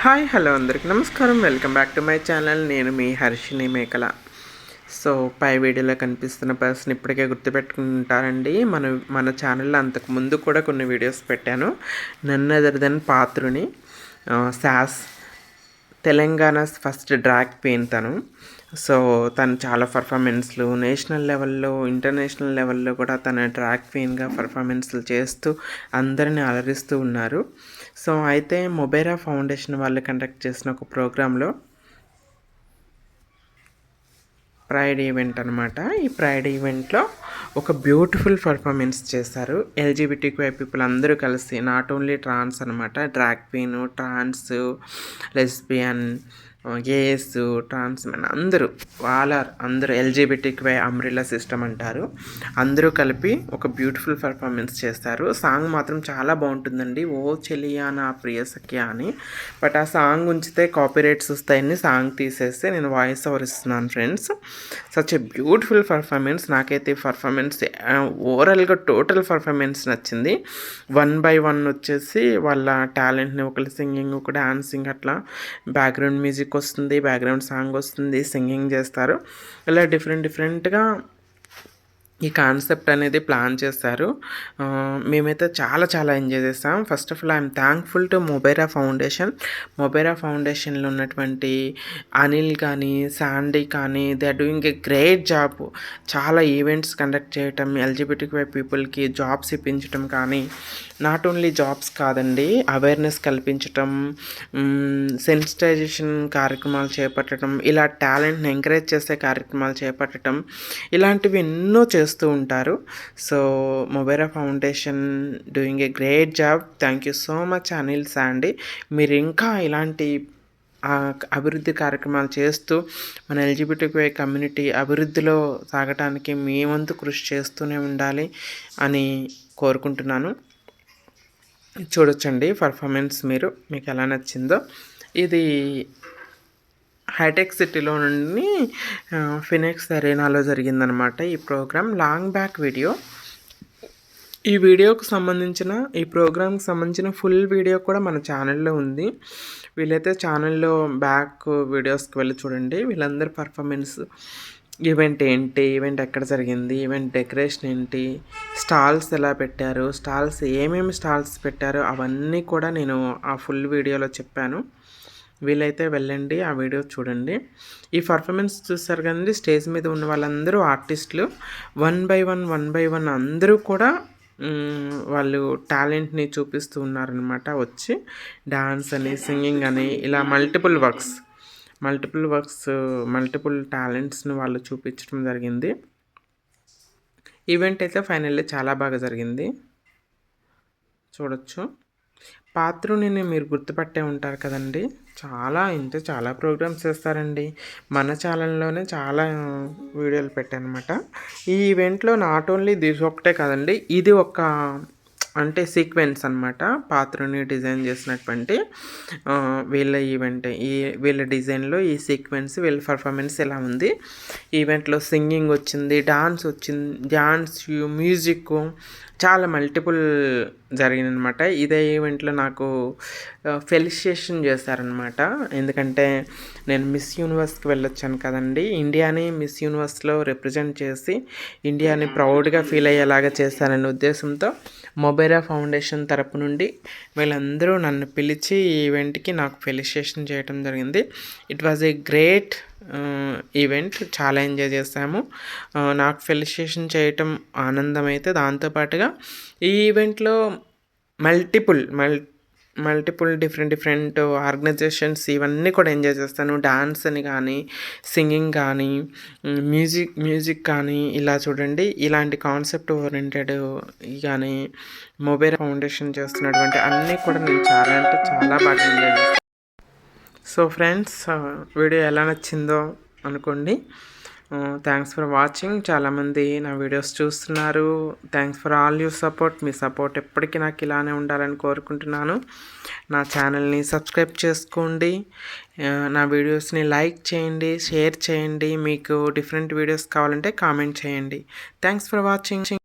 Hi hello అందరికి నమస్కారం. Welcome back to my channel. నేను మీ హర్షిని మేకల. సో పై వీడియోలో కనిపిస్తున్న పర్సన్ ఇప్పటికే గుర్తుపెట్టుకుంటారండి. మన ఛానల్లో అంతకు ముందు కూడా కొన్ని వీడియోస్ పెట్టాను. నన్ అదర్ దెన్ పాత్రుని, సాస్ తెలంగాణ ఫస్ట్ డ్రాగ్ క్వీన్ తను. సో తను చాలా పర్ఫార్మెన్స్లు నేషనల్ లెవెల్లో, ఇంటర్నేషనల్ లెవెల్లో కూడా తన డ్రాగ్ క్వీన్గా పర్ఫార్మెన్స్లు చేస్తూ అందరిని అలరిస్తూ ఉన్నారు. సో అయితే మొబైరా ఫౌండేషన్ వాళ్ళు కండక్ట్ చేసిన ఒక ప్రోగ్రాంలో ప్రైడ్ ఈవెంట్ అనమాట. ఈ ప్రైడ్ ఈవెంట్లో ఒక బ్యూటిఫుల్ పర్ఫార్మెన్స్ చేశారు. ఎల్జీబీటీక్యూ పీపుల్ అందరూ కలిసి, నాట్ ఓన్లీ ట్రాన్స్ అనమాట, డ్రాగ్ క్వీన్, ట్రాన్స్, లెస్బియన్, గేస్, ట్రాన్స్మెన్ అందరూ అందరూ ఎల్జీబీటీక్యూ అంబ్రెల్లా సిస్టమ్ అంటారు. అందరూ కలిపి ఒక బ్యూటిఫుల్ పర్ఫార్మెన్స్ చేస్తారు. సాంగ్ మాత్రం చాలా బాగుంటుందండి. ఓ చెలియా నా ప్రియ సఖ్య అని. బట్ ఆ సాంగ్ ఉంచితే కాపీరైట్స్ వస్తాయని సాంగ్ తీసేస్తే నేను వాయిస్ ఓవర్ ఇస్తున్నాను friends. Such a beautiful performance. నాకైతే పర్ఫార్మెన్స్ ఓవరాల్గా టోటల్ పర్ఫార్మెన్స్ నచ్చింది. 1 by 1 వచ్చేసి వాళ్ళ టాలెంట్ని, ఒకళ్ళు సింగింగ్, ఒక డాన్సింగ్, అట్లా బ్యాక్గ్రౌండ్ మ్యూజిక్ వస్తుంది, బ్యాక్గ్రౌండ్ సాంగ్ వస్తుంది, సింగింగ్ చేస్తారు. ఇలా డిఫరెంట్గా ఈ కాన్సెప్ట్ అనేది ప్లాన్ చేస్తారు. మేమైతే చాలా ఎంజాయ్ చేస్తాం. First of all I'm thankful to Mobbera ఫౌండేషన్లో ఉన్నటువంటి అనిల్ కానీ, శాండీ కానీ, they are doing a great job. చాలా ఈవెంట్స్ కండక్ట్ చేయటం, ఎల్జీబీటీక్యూ పీపుల్కి జాబ్స్ ఇప్పించటం కానీ, నాట్ ఓన్లీ జాబ్స్ కాదండి, అవేర్నెస్ కల్పించటం, సెన్సిటైజేషన్ కార్యక్రమాలు చేపట్టడం, ఇలా టాలెంట్ని ఎంకరేజ్ చేసే కార్యక్రమాలు చేపట్టడం, ఇలాంటివి ఎన్నో చేస్తూ ఉంటారు. So Mobbera foundation doing a great job. Thank you so much Anil, Sandy. మీరు ఇంకా ఇలాంటి అభివృద్ధి కార్యక్రమాలు చేస్తూ మన ఎల్జీబీటీక్యూ కమ్యూనిటీ అభివృద్ధిలో సాగటానికి మీ వంతు కృషి చేస్తూనే ఉండాలి అని కోరుకుంటున్నాను. చూడొచ్చండి పర్ఫార్మెన్స్ మీకు ఎలా నచ్చిందో. ఇది హైటెక్ సిటీలో నుండి ఫినిక్స్ అరేనాలో జరిగిందనమాట ఈ ప్రోగ్రామ్. Long back video. ఈ ప్రోగ్రామ్కి సంబంధించిన ఫుల్ వీడియో కూడా మన ఛానల్లో ఉంది. వీళ్ళైతే ఛానల్లో బ్యాక్ వీడియోస్కి వెళ్ళి చూడండి. వీళ్ళందరి పర్ఫార్మెన్స్, ఈవెంట్ ఏంటి, ఈవెంట్ ఎక్కడ జరిగింది, ఈవెంట్ డెకరేషన్ ఏంటి, స్టాల్స్ ఎలా పెట్టారు, ఏమేమి స్టాల్స్ పెట్టారు, అవన్నీ కూడా నేను ఆ ఫుల్ వీడియోలో చెప్పాను. వీలైతే వెళ్ళండి, ఆ వీడియో చూడండి. ఈ పర్ఫార్మెన్స్ చూస్తారు కదండి, స్టేజ్ మీద ఉన్న వాళ్ళందరూ ఆర్టిస్టులు. 1 by 1 అందరూ కూడా వాళ్ళు టాలెంట్ని చూపిస్తూ ఉన్నారనమాట. వచ్చి డాన్స్ అని, సింగింగ్ అని, ఇలా మల్టిపుల్ టాలెంట్స్ని వాళ్ళు చూపించడం జరిగింది. ఈవెంట్ అయితే ఫైనల్లీ చాలా బాగా జరిగింది. చూడొచ్చు. పాత్రుని మీరు గుర్తుపట్టే ఉంటారు కదండి. చాలా ప్రోగ్రామ్స్ చేస్తారండి. మన ఛానల్లోనే చాలా వీడియోలు పెట్టానమాట. ఈ ఈవెంట్లో నాట్ ఓన్లీ దిస్ ఒకటే కాదండి, ఇది ఒక అంటే సీక్వెన్స్ అనమాట. పాత్రని డిజైన్ చేసినటువంటి వీళ్ళ డిజైన్లో ఈ సీక్వెన్స్, వీళ్ళ పర్ఫార్మెన్స్ ఎలా ఉంది. ఈవెంట్లో సింగింగ్ వచ్చింది, డాన్స్, మ్యూజిక్, చాలా మల్టిపుల్ జరిగిందనమాట. ఇదే ఈవెంట్లో నాకు ఫెలిసిటేషన్ చేశారనమాట. ఎందుకంటే నేను మిస్ యూనివర్స్కి వెళ్ళొచ్చాను కదండి. ఇండియాని మిస్ యూనివర్స్లో రిప్రజెంట్ చేసి ఇండియాని ప్రౌడ్గా ఫీల్ అయ్యేలాగా చేశాననే ఉద్దేశంతో మొబైరా ఫౌండేషన్ తరపు నుండి వీళ్ళందరూ నన్ను పిలిచి ఈ ఈవెంట్కి నాకు ఫెలిసిటేషన్ చేయడం జరిగింది. It was a great event. చాలా ఎంజాయ్ చేసాము. నాకు ఫెలిసిటేషన్ చేయటం ఆనందం అయితే, దాంతోపాటుగా ఈ ఈవెంట్లో మల్టిపుల్ డిఫరెంట్ ఆర్గనైజేషన్స్ ఇవన్నీ కూడా ఎంజాయ్ చేస్తాను. డాన్స్ అని కానీ, సింగింగ్ కానీ, మ్యూజిక్ కానీ, ఇలా చూడండి, ఇలాంటి కాన్సెప్ట్ ఓరియంటెడ్ కానీ మొబైల్ ఫౌండేషన్ చేస్తున్నటువంటి అన్నీ కూడా నేను చాలా బాగా ఎంజాయ్ చేస్తాను. సో ఫ్రెండ్స్, వీడియో ఎలా నచ్చిందో అనుకోండి. Thanks for watching. చాలామంది నా వీడియోస్ చూస్తున్నారు. Thanks for all your support. మీ సపోర్ట్ ఎప్పటికీ నాకు ఇలానే ఉండాలని కోరుకుంటున్నాను. నా ఛానల్ని సబ్స్క్రైబ్ చేసుకోండి. నా వీడియోస్ని లైక్ చేయండి, షేర్ చేయండి. మీకు డిఫరెంట్ వీడియోస్ కావాలంటే కామెంట్ చేయండి. Thanks for watching.